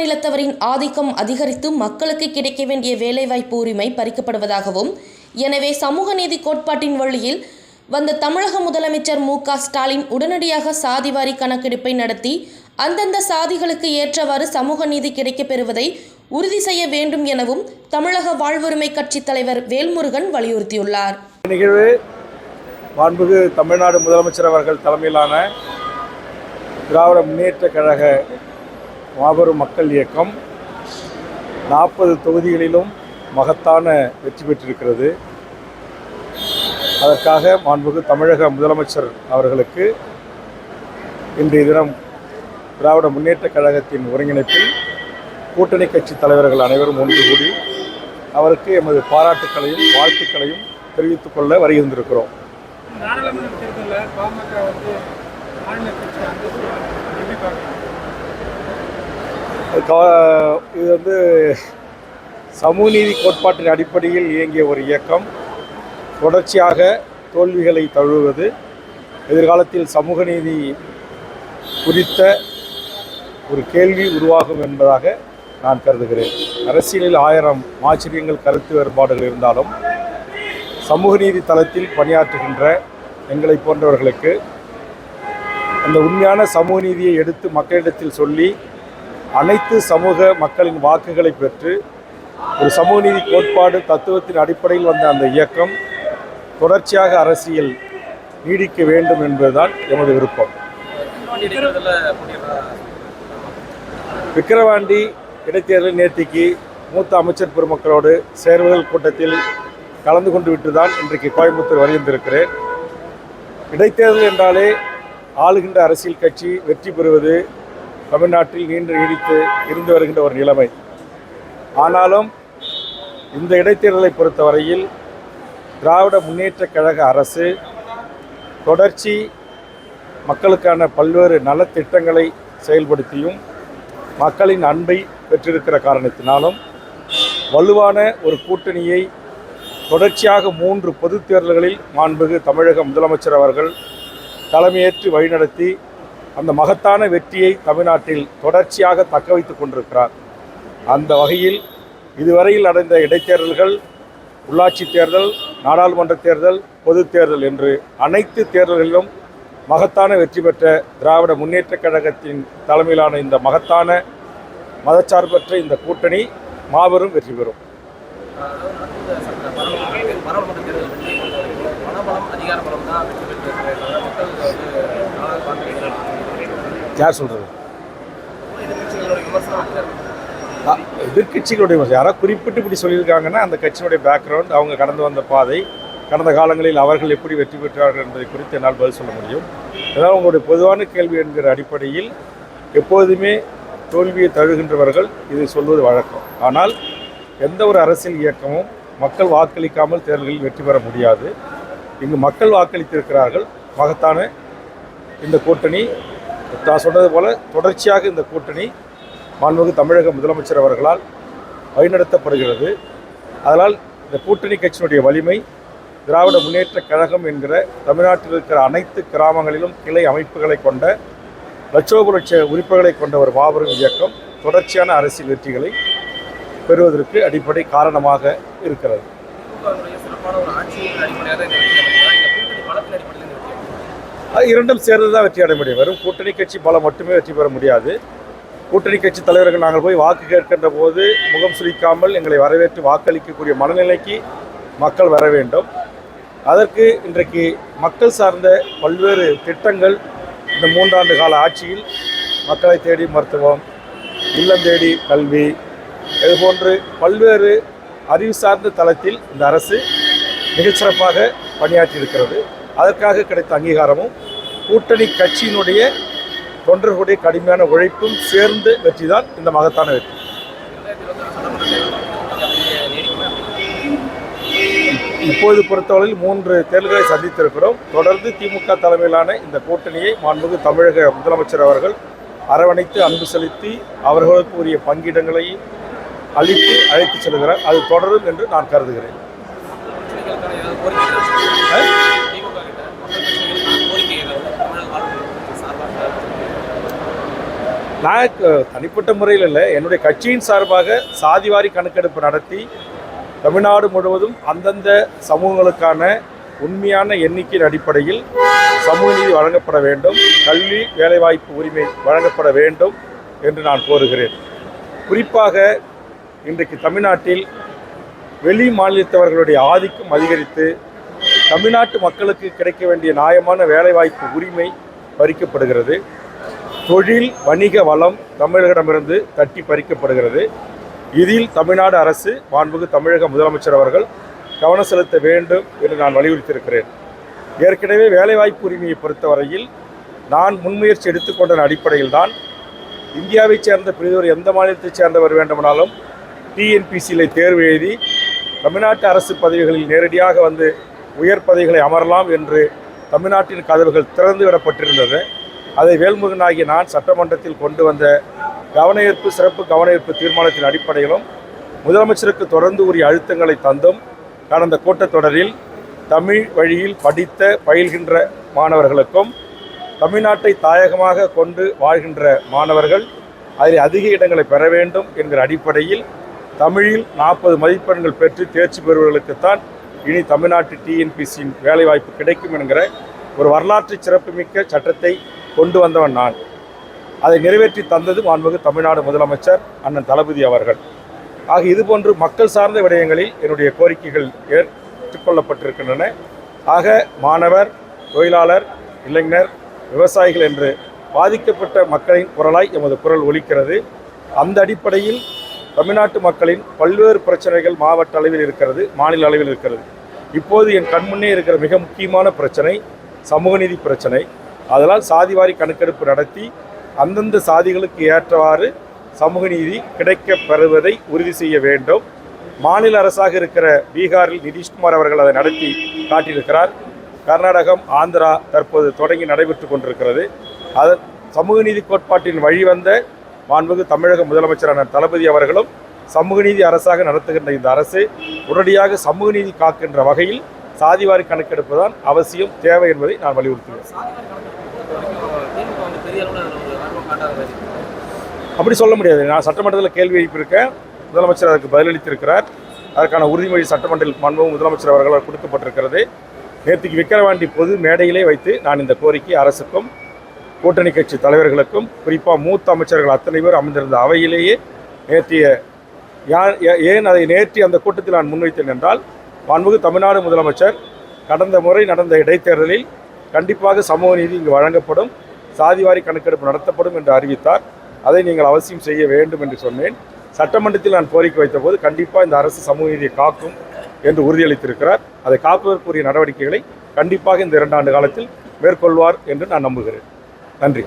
மாநிலத்தவரின் ஆதிக்கம் அதிகரித்து மக்களுக்கு கிடைக்க வேண்டிய வேலைவாய்ப்பு உரிமை பறிக்கப்படுவதாகவும், எனவே சமூக நீதி கோட்பாட்டின் வழியில் வந்த தமிழக முதலமைச்சர் மு.க. ஸ்டாலின் உடனடியாக சாதிவாரி கணக்கெடுப்பை நடத்தி அந்தந்த சாதிகளுக்கு ஏற்றவாறு சமூக நீதி கிடைக்கப் பெறுவதை உறுதி செய்ய வேண்டும் எனவும் தமிழக வாழ்வுரிமை கட்சி தலைவர் வேல்முருகன் வலியுறுத்தியுள்ளார். நிகழ்வு மாண்புமிகு தமிழ்நாடு முதலமைச்சர் அவர்கள் தலைமையிலான திராவிட முன்னேற்ற கழக மாபெரும் மக்கள் இயக்கம் 40 தொகுதிகளிலும் மகத்தான வெற்றி பெற்றிருக்கிறது. அதற்காக மாண்புமிகு தமிழக முதலமைச்சர் அவர்களுக்கு இன்றைய தினம் திராவிட முன்னேற்ற கழகத்தின் ஒருங்கிணைப்பில் கூட்டணி கட்சி தலைவர்கள் அனைவரும் ஒன்று கூடி அவருக்கு எமது பாராட்டுக்களையும் வாழ்த்துக்களையும் தெரிவித்துக் கொள்ள வருகின்றிருக்கிறோம். இது சமூக நீதி கோட்பாட்டின் அடிப்படையில் இயங்கிய ஒரு இயக்கம். தொடர்ச்சியாக தோல்விகளை தழுவுவது எதிர்காலத்தில் சமூக நீதி குறித்த ஒரு கேள்வி உருவாகும் என்பதாக நான் கருதுகிறேன். அரசியலில் 1000 ஆச்சரியங்கள் கருத்து வேறுபாடுகள் இருந்தாலும் சமூக நீதி தளத்தில் பணியாற்றுகின்ற எங்களை போன்றவர்களுக்கு அந்த உண்மையான சமூக நீதியை எடுத்து மக்களிடத்தில் சொல்லி அனைத்து சமூக மக்களின் வாக்குகளை பெற்று ஒரு சமூக நீதி கோட்பாடு தத்துவத்தின் அடிப்படையில் வந்த அந்த இயக்கம் தொடர்ச்சியாக அரசியல் நீடிக்க வேண்டும் என்பதுதான் எமது விருப்பம். விக்கிரவாண்டி இடைத்தேர்தல் நேர்த்திக்கு மூத்த அமைச்சர் பெருமக்களோடு சேர்வுகள் கூட்டத்தில் கலந்து கொண்டு விட்டுதான் இன்றைக்கு கோயம்புத்தூர் வருகின்றிருக்கிறேன். இடைத்தேர்தல் என்றாலே ஆளுகின்ற அரசியல் கட்சி வெற்றி பெறுவது தமிழ்நாட்டில் நீடித்து இருந்து வருகின்ற ஒரு நிலைமை. ஆனாலும் இந்த இடைத்தேர்தலை பொறுத்தவரையில் திராவிட முன்னேற்ற கழக அரசு தொடர்ச்சி மக்களுக்கான பல்வேறு நலத்திட்டங்களை செயல்படுத்தியும் மக்களின் அன்பை பெற்றிருக்கிற காரணத்தினாலும் வலுவான ஒரு கூட்டணியை தொடர்ச்சியாக 3 பொதுத் தேர்தல்களில் மாண்புமிகு தமிழக முதலமைச்சர் அவர்கள் தலைமையேற்று வழிநடத்தி அந்த மகத்தான வெற்றியை தமிழ்நாட்டில் தொடர்ச்சியாக தக்க வைத்துக் கொண்டிருக்கிறார். அந்த வகையில் இதுவரையில் நடந்த இடைத்தேர்தல்கள், உள்ளாட்சி தேர்தல், நாடாளுமன்ற தேர்தல், பொதுத் தேர்தல் என்று அனைத்து தேர்தல்களிலும் மகத்தான வெற்றி பெற்ற திராவிட முன்னேற்ற கழகத்தின் தலைமையிலான இந்த மகத்தான மதச்சார்பற்ற இந்த கூட்டணி மாபெரும் வெற்றி பெறும். யார் சொல்றது? எதிர்கட்சிகளுடைய யாராவது குறிப்பிட்டு இப்படி சொல்லியிருக்காங்கன்னா அந்த கட்சியினுடைய பேக்ரவுண்ட், அவங்க கடந்து வந்த பாதை, கடந்த காலங்களில் அவர்கள் எப்படி வெற்றி பெற்றார்கள் என்பதை குறித்து என்னால் பதில் சொல்ல முடியும். அதனால் உங்களுடைய பொதுவான கேள்வி என்கிற அடிப்படையில் எப்போதுமே தோல்வியை தழுகின்றவர்கள் இதை சொல்வது வழக்கம். ஆனால் எந்த ஒரு அரசியல் இயக்கமும் மக்கள் வாக்களிக்காமல் தேர்தலில் வெற்றி பெற முடியாது. இங்கு மக்கள் வாக்களித்திருக்கிறார்கள். மகத்தான இந்த கூட்டணி, நான் சொன்னது போல தொடர்ச்சியாக இந்த கூட்டணி மாண்புமிகு தமிழக முதலமைச்சர் அவர்களால் வழிநடத்தப்படுகிறது. அதனால் இந்த கூட்டணி கட்சியினுடைய வலிமை, திராவிட முன்னேற்ற கழகம் என்கிற தமிழ்நாட்டில் இருக்கிற அனைத்து கிராமங்களிலும் கிளை அமைப்புகளை கொண்ட லட்சோப லட்ச உறுப்பினர்களை கொண்ட ஒரு மாபெரும் இயக்கம் தொடர்ச்சியான அரசியல் வெற்றிகளை பெறுவதற்கு அடிப்படை காரணமாக இருக்கிறது. இரண்டும் சேர்ந்து தான் வெற்றி அடைய முடியும். வெறும் கூட்டணி கட்சி பலம் மட்டுமே வெற்றி பெற முடியாது. கூட்டணி கட்சி தலைவர்கள் நாங்கள் போய் வாக்கு கேட்கின்ற போது முகம் சுளிக்காமல் எங்களை வரவேற்று வாக்களிக்கக்கூடிய மனநிலைக்கு மக்கள் வர வேண்டும். அதற்கு இன்றைக்கு மக்கள் சார்ந்த பல்வேறு திட்டங்கள் இந்த 3 ஆண்டு கால ஆட்சியில் மக்களை தேடி மருத்துவம், இல்லம் தேடி கல்வி, இதுபோன்று பல்வேறு அறிவு சார்ந்த தளத்தில் இந்த அரசு மிகச்சிறப்பாக பணியாற்றியிருக்கிறது. அதற்காக கிடைத்த அங்கீகாரமும் கூட்டணி கட்சியினுடைய தொண்டர்களுடைய கடுமையான உழைப்பும் சேர்ந்து வெற்றி தான் இந்த மகத்தான வெற்றி. இப்போது பொறுத்தவரையில் 3 தேர்தல்களை சந்தித்திருக்கிறோம். தொடர்ந்து திமுக தலைமையிலான இந்த கூட்டணியை மாண்புமிகு தமிழக முதலமைச்சர் அவர்கள் அரவணைத்து அன்பு செலுத்தி அவர்களுக்கு உரிய பங்கிடங்களை அளித்து அழைத்து செல்கிறார். அது தொடரும் என்று நான் கருதுகிறேன். நான் தனிப்பட்ட முறையில் இல்லை, என்னுடைய கட்சியின் சார்பாக சாதிவாரி கணக்கெடுப்பு நடத்தி தமிழ்நாடு முழுவதும் அந்தந்த சமூகங்களுக்கான உண்மையான எண்ணிக்கையின் அடிப்படையில் சமூக நீதி வழங்கப்பட வேண்டும், கல்வி வேலைவாய்ப்பு உரிமை வழங்கப்பட வேண்டும் என்று நான் கோருகிறேன். குறிப்பாக இன்றைக்கு தமிழ்நாட்டில் வெளி மாநிலத்தவர்களுடைய ஆதிக்கம் அதிகரித்து தமிழ்நாட்டு மக்களுக்கு கிடைக்க வேண்டிய நியாயமான வேலைவாய்ப்பு உரிமை பறிக்கப்படுகிறது. தொழில் வணிக வளம் தமிழகமிருந்து தட்டி பறிக்கப்படுகிறது. இதில் தமிழ்நாடு அரசு மாண்புமிகு தமிழக முதலமைச்சர் அவர்கள் கவனம் செலுத்த வேண்டும் என்று நான் வலியுறுத்தியிருக்கிறேன். ஏற்கனவே வேலைவாய்ப்பு உரிமையை பொறுத்தவரையில் நான் முன்முயற்சி எடுத்துக்கொண்ட அடிப்படையில் தான் இந்தியாவைச் சேர்ந்த பிரிதொரு எந்த மாநிலத்தைச் சேர்ந்தவர் வேண்டுமானாலும் டிஎன்பிசியில் தேர்வு எழுதி தமிழ்நாட்டு அரசு பதவிகளில் நேரடியாக வந்து உயர் பதவிகளை அமரலாம் என்று தமிழ்நாட்டின் கதவுகள் திறந்து விடப்பட்டிருந்தது. அதை வேல்முருகனாகிய நான் சட்டமன்றத்தில் கொண்டு வந்த சிறப்பு கவனஈர்ப்பு தீர்மானத்தின் அடிப்படையிலும் முதலமைச்சருக்கு தொடர்ந்து உரிய அழுத்தங்களை தந்தும் கடந்த கூட்டத்தொடரில் தமிழ் வழியில் பயில்கின்ற மாணவர்களுக்கும் தமிழ்நாட்டை தாயகமாக கொண்டு வாழ்கின்ற மாணவர்கள் அதில் அதிக இடங்களை பெற வேண்டும் என்கிற அடிப்படையில் தமிழில் 40 மதிப்பெண்கள் பெற்று தேர்ச்சி பெறுவர்களுக்குத்தான் இனி தமிழ்நாட்டு டிஎன்பிசியின் வேலைவாய்ப்பு கிடைக்கும் என்கிற ஒரு வரலாற்று சிறப்புமிக்க சட்டத்தை கொண்டு வந்தவன் நான். அதை நிறைவேற்றி தந்தது மாண்புமிகு தமிழ்நாடு முதலமைச்சர் அண்ணன் தளபதி அவர்கள். ஆக இதுபோன்று மக்கள் சார்ந்த விடயங்களில் என்னுடைய கோரிக்கைகள் ஏற்றுக்கொள்ளப்பட்டிருக்கின்றன. ஆக மாணவர், தொழிலாளர், இளைஞர், விவசாயிகள் என்று பாதிக்கப்பட்ட மக்களின் குரலாய் எமது குரல் ஒலிக்கிறது. அந்த அடிப்படையில் தமிழ்நாட்டு மக்களின் பல்வேறு பிரச்சனைகள் மாவட்ட அளவில் இருக்கிறது, மாநில அளவில் இருக்கிறது. இப்போது என் கண்முன்னே இருக்கிற மிக முக்கியமான பிரச்சனை சமூக நீதி பிரச்சனை. அதனால் சாதிவாரி கணக்கெடுப்பு நடத்தி அந்தந்த சாதிகளுக்கு ஏற்றவாறு சமூக நீதி கிடைக்கப் பெறுவதை உறுதி செய்ய வேண்டும். மாநில அரசாக இருக்கிற பீகாரில் நிதிஷ்குமார் அவர்கள் அதை நடத்தி காட்டியிருக்கிறார். கர்நாடகம், ஆந்திரா தற்போது தொடங்கி நடைபெற்று கொண்டிருக்கிறது. அதன் சமூக நீதி கோட்பாட்டின் வழிவந்த மாண்புமிகு தமிழக முதலமைச்சரான தளபதி அவர்களும் சமூக நீதி அரசாக நடத்துகின்ற இந்த அரசு உடனடியாக சமூக நீதி காக்கின்ற வகையில் சாதிவாரி கணக்கெடுப்பு தான் அவசியம், தேவை என்பதை நான் வலியுறுத்துகிறேன். அப்படி சொல்ல முடியாது. நான் சட்டமன்றத்தில் கேள்வி எழுப்பியிருக்கேன், முதலமைச்சர் அதற்கு பதிலளித்திருக்கிறார். அதற்கான உறுதிமொழி சட்டமன்றத்தில் மாண்புமிகு முதலமைச்சர் அவர்களால் கொடுக்கப்பட்டிருக்கிறது. நேற்றுக்கு விக்கிரவாண்டி பொது மேடையிலே வைத்து நான் இந்த கோரிக்கை அரசுக்கும் கூட்டணி கட்சி தலைவர்களுக்கும் குறிப்பாக மூத்த அமைச்சர்கள் அத்தனை பேர் அமர்ந்திருந்த அவையிலேயே ஏன் அதை நேற்று அந்த கூட்டத்தில் நான் முன்வைத்தேன் என்றால், மாண்புமிகு தமிழ்நாடு முதலமைச்சர் கடந்த முறை நடந்த இடைத்தேர்தலில் கண்டிப்பாக சமூக நீதி இங்கு வழங்கப்படும், சாதிவாரி கணக்கெடுப்பு நடத்தப்படும் என்று அறிவித்தார். அதை நீங்கள் அவசியம் செய்ய வேண்டும் என்று சொன்னேன். சட்டமன்றத்தில் நான் கோரிக்கை வைத்தபோது கண்டிப்பாக இந்த அரசு சமூக நீதியை காக்கும் என்று உறுதியளித்திருக்கிறார். அதை காப்பதற்குரிய நடவடிக்கைகளை கண்டிப்பாக இந்த 2 ஆண்டு காலத்தில் மேற்கொள்வார் என்று நான் நம்புகிறேன். நன்றி.